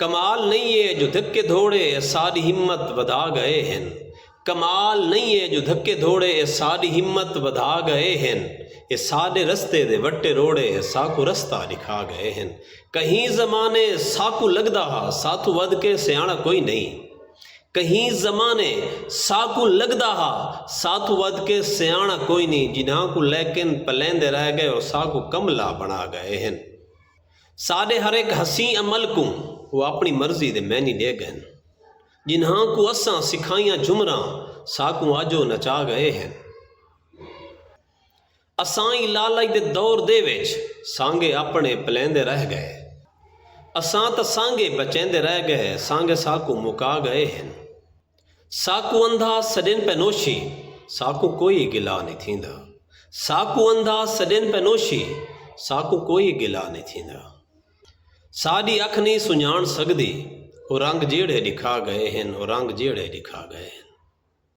कमाल नहीं है जो धक्के धोड़े सारी हिम्मत वधा गए हैं। कमाल नहीं है जो धक्के धोड़े सारी हिम्मत वधा गए हैं। ये सारे रस्ते दे वट्टे रोड़े साकू रस्ता दिखा गए हैं। कहीं ज़माने साकू लगदा साथू वध के सियाणा कोई नहीं। कहीं ज़माने साकू लगदा साथू वध के सियाणा कोई नहीं। जिन्हां को लेकिन पलेंदे रह गए और साकू कमला बना गए हैं। सारे हर एक हसी अमल को वो अपनी मर्जी दे मैनी ले गए। जिन्हां को असां सिखाइयां झुमरा साकू आजो नचा गए हैं। असाई लालच दे दौर दे विच सांगे अपने पलेंदे रह गए। असां तो सांगे बचेंदे रह गए। सांगे साकू मुका गए हैं। साकू अंधा सदिन पे नोशी साकू कोई गिला नहीं थींदा। साकू अंधा सदिन पे नोशी साकू कोई गिला नहीं थींदा। साड़ी अख नहीं सुञाण सकदी वो रंग जेड़े दिखा गए हैं। वो रंग जेड़े दिखा गए हैं।